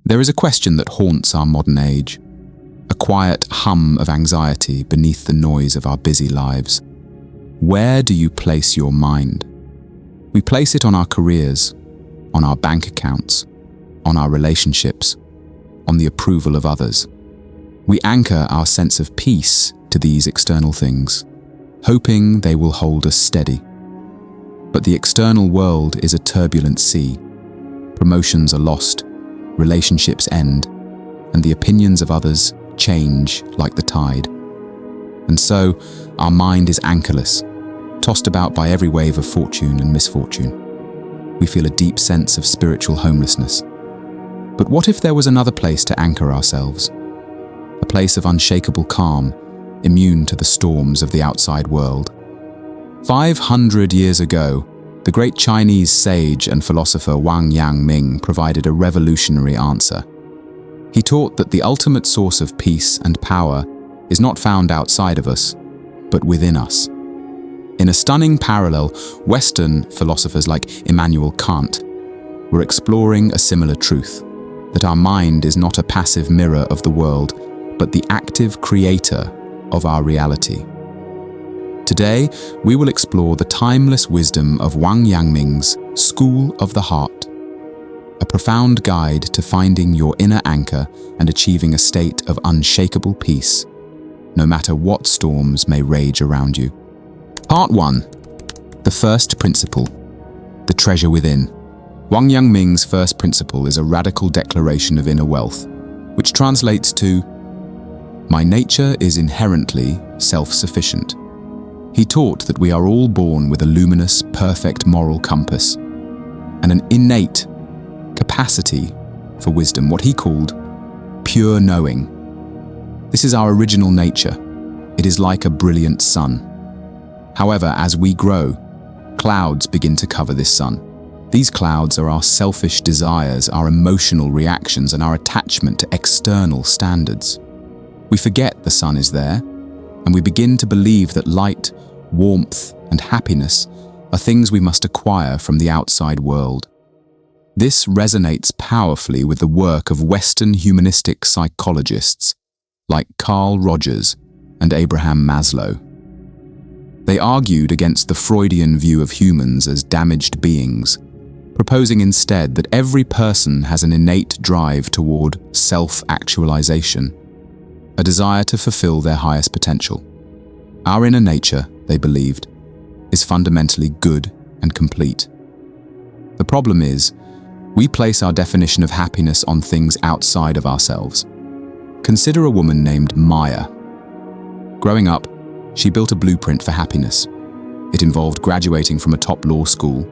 There is a question that haunts our modern age, a quiet hum of anxiety beneath the noise of our busy lives. Where do you place your mind? We place it on our careers, on our bank accounts, on our relationships, on the approval of others. We anchor our sense of peace to these external things, hoping they will hold us steady. But the external world is a turbulent sea. Promotions are lost, relationships end, and the opinions of others change like the tide. And so, our mind is anchorless, tossed about by every wave of fortune and misfortune. We feel a deep sense of spiritual homelessness. But what if there was another place to anchor ourselves? A place of unshakable calm, immune to the storms of the outside world. 500 years ago, the great Chinese sage and philosopher Wang Yangming provided a revolutionary answer. He taught that the ultimate source of peace and power is not found outside of us, but within us. In a stunning parallel, Western philosophers like Immanuel Kant were exploring a similar truth, that our mind is not a passive mirror of the world, but the active creator of our reality. Today, we will explore the timeless wisdom of Wang Yangming's School of the Heart, a profound guide to finding your inner anchor and achieving a state of unshakable peace, no matter what storms may rage around you. Part 1. The first principle, the treasure within. Wang Yangming's first principle is a radical declaration of inner wealth, which translates to, "My nature is inherently self-sufficient." He taught that we are all born with a luminous, perfect moral compass and an innate capacity for wisdom, what he called pure knowing. This is our original nature. It is like a brilliant sun. However, as we grow, clouds begin to cover this sun. These clouds are our selfish desires, our emotional reactions, and our attachment to external standards. We forget the sun is there, and we begin to believe that light, warmth, and happiness are things we must acquire from the outside world. This resonates powerfully with the work of Western humanistic psychologists like Carl Rogers and Abraham Maslow. They argued against the Freudian view of humans as damaged beings, proposing instead that every person has an innate drive toward self-actualization, a desire to fulfill their highest potential. Our inner nature, they believed, is fundamentally good and complete. The problem is, we place our definition of happiness on things outside of ourselves. Consider a woman named Maya. Growing up, she built a blueprint for happiness. It involved graduating from a top law school,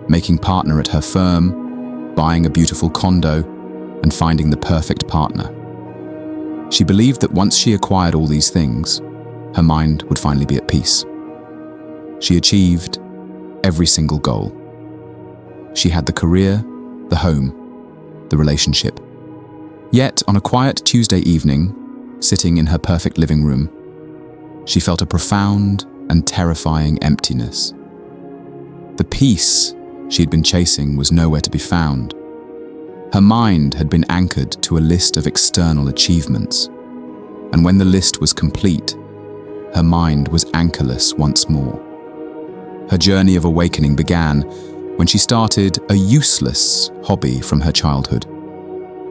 making partner at her firm, buying a beautiful condo, and finding the perfect partner. She believed that once she acquired all these things, her mind would finally be at peace. She achieved every single goal. She had the career, the home, the relationship. Yet, on a quiet Tuesday evening, sitting in her perfect living room, she felt a profound and terrifying emptiness. The peace she had been chasing was nowhere to be found. Her mind had been anchored to a list of external achievements, and when the list was complete, her mind was anchorless once more. Her journey of awakening began when she started a useless hobby from her childhood: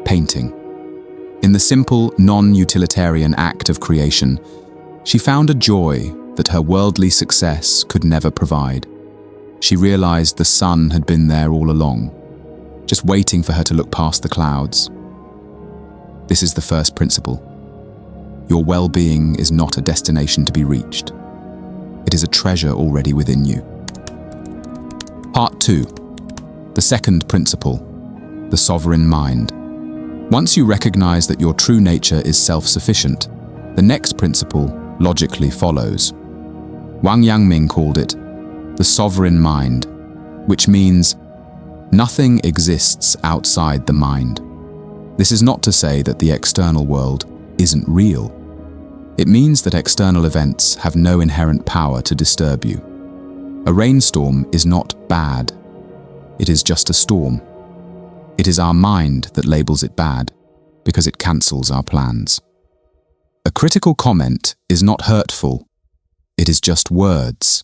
painting. In the simple, non-utilitarian act of creation, she found a joy that her worldly success could never provide. She realized the sun had been there all along, just waiting for her to look past the clouds. This is the first principle. Your well-being is not a destination to be reached. It is a treasure already within you. Part 2. The second principle, the sovereign mind. Once you recognize that your true nature is self-sufficient, the next principle logically follows. Wang Yangming called it the sovereign mind, which means nothing exists outside the mind. This is not to say that the external world isn't real. It means that external events have no inherent power to disturb you. A rainstorm is not bad. It is just a storm. It is our mind that labels it bad because it cancels our plans. A critical comment is not hurtful. It is just words.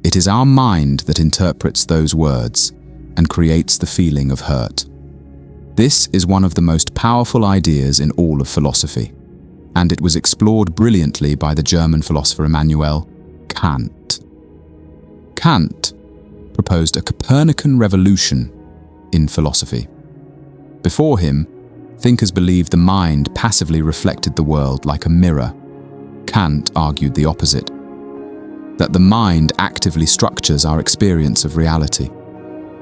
It is our mind that interprets those words and creates the feeling of hurt. This is one of the most powerful ideas in all of philosophy, and it was explored brilliantly by the German philosopher Immanuel Kant. Kant proposed a Copernican revolution in philosophy. Before him, thinkers believed the mind passively reflected the world like a mirror. Kant argued the opposite, that the mind actively structures our experience of reality.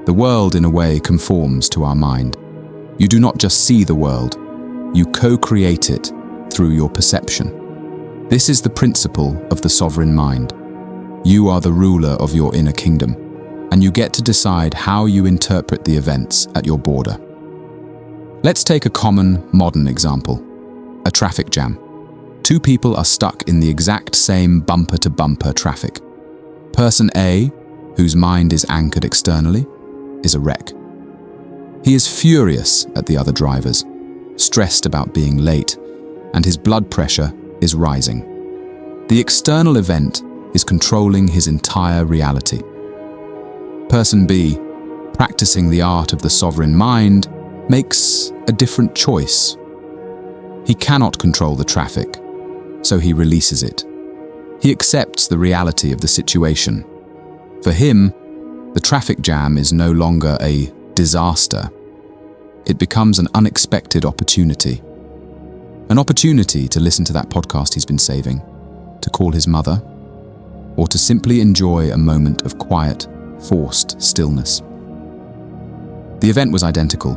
The world, in a way, conforms to our mind. You do not just see the world, you co-create it through your perception. This is the principle of the sovereign mind. You are the ruler of your inner kingdom, and you get to decide how you interpret the events at your border. Let's take a common modern example, a traffic jam. Two people are stuck in the exact same bumper-to-bumper traffic. Person A, whose mind is anchored externally, is a wreck. He is furious at the other drivers, stressed about being late, and his blood pressure is rising. The external event is controlling his entire reality. Person B, practicing the art of the sovereign mind, makes a different choice. He cannot control the traffic, so he releases it. He accepts the reality of the situation. For him, the traffic jam is no longer a disaster. It becomes an unexpected opportunity. An opportunity to listen to that podcast he's been saving, to call his mother, or to simply enjoy a moment of quiet, forced stillness. The event was identical,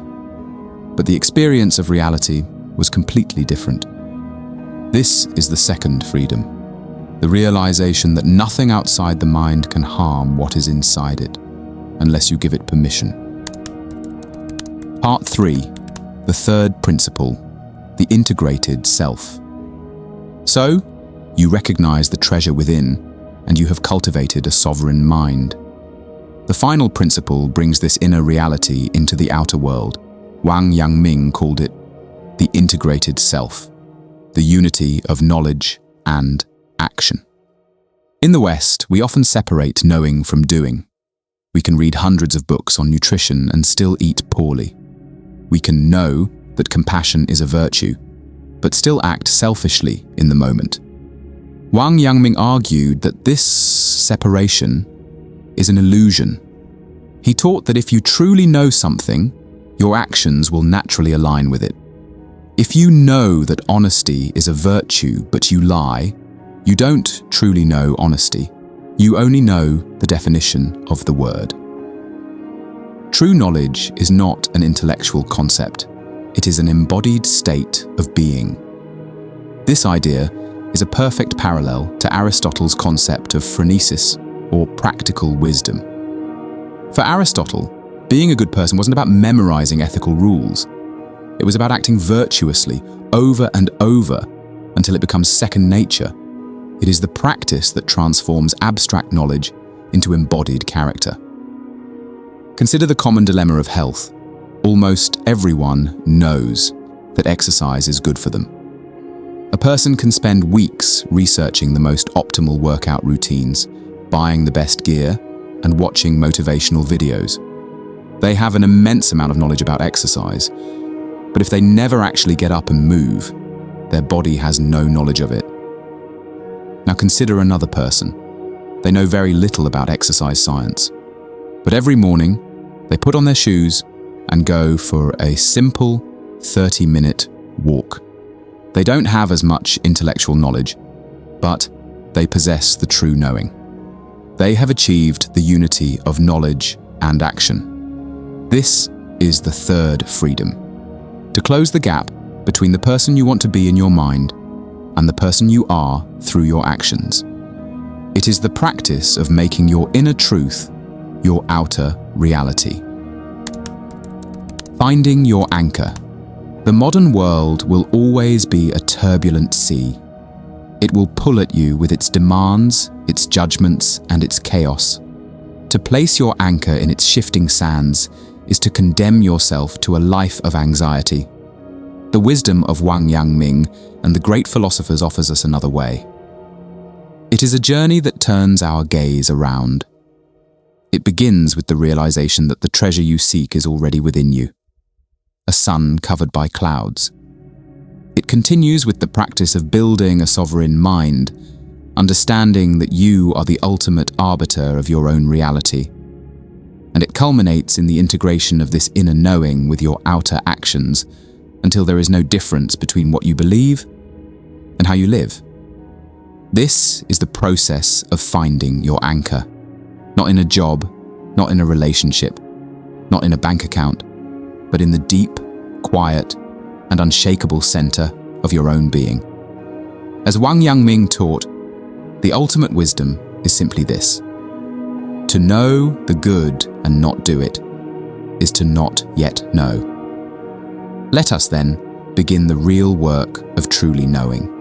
but the experience of reality was completely different. This is the second freedom, the realization that nothing outside the mind can harm what is inside it, unless you give it permission. Part 3, the third principle, the integrated self. So, you recognize the treasure within, and you have cultivated a sovereign mind. The final principle brings this inner reality into the outer world. Wang Yangming called it the integrated self, the unity of knowledge and action. In the West, we often separate knowing from doing. We can read hundreds of books on nutrition and still eat poorly. We can know that compassion is a virtue, but still act selfishly in the moment. Wang Yangming argued that this separation is an illusion. He taught that if you truly know something, your actions will naturally align with it. If you know that honesty is a virtue but you lie, you don't truly know honesty. You only know the definition of the word. True knowledge is not an intellectual concept. It is an embodied state of being. This idea is a perfect parallel to Aristotle's concept of phronesis, or practical wisdom. For Aristotle, being a good person wasn't about memorizing ethical rules. It was about acting virtuously over and over until it becomes second nature. It is the practice that transforms abstract knowledge into embodied character. Consider the common dilemma of health. Almost everyone knows that exercise is good for them. A person can spend weeks researching the most optimal workout routines, buying the best gear, and watching motivational videos. They have an immense amount of knowledge about exercise, but if they never actually get up and move, their body has no knowledge of it. Now consider another person. They know very little about exercise science, but every morning they put on their shoes and go for a simple 30-minute walk. They don't have as much intellectual knowledge, but they possess the true knowing. They have achieved the unity of knowledge and action. This is the third freedom, to close the gap between the person you want to be in your mind and the person you are through your actions. It is the practice of making your inner truth your outer reality. Finding your anchor. The modern world will always be a turbulent sea. It will pull at you with its demands, its judgments, and its chaos. To place your anchor in its shifting sands is to condemn yourself to a life of anxiety. The wisdom of Wang Yangming and the great philosophers offers us another way. It is a journey that turns our gaze around. It begins with the realization that the treasure you seek is already within you, a sun covered by clouds. It continues with the practice of building a sovereign mind, understanding that you are the ultimate arbiter of your own reality. And it culminates in the integration of this inner knowing with your outer actions until there is no difference between what you believe and how you live. This is the process of finding your anchor, not in a job, not in a relationship, not in a bank account, but in the deep, quiet, and unshakable center of your own being. As Wang Yangming taught, the ultimate wisdom is simply this: to know the good and not do it is to not yet know. Let us then begin the real work of truly knowing.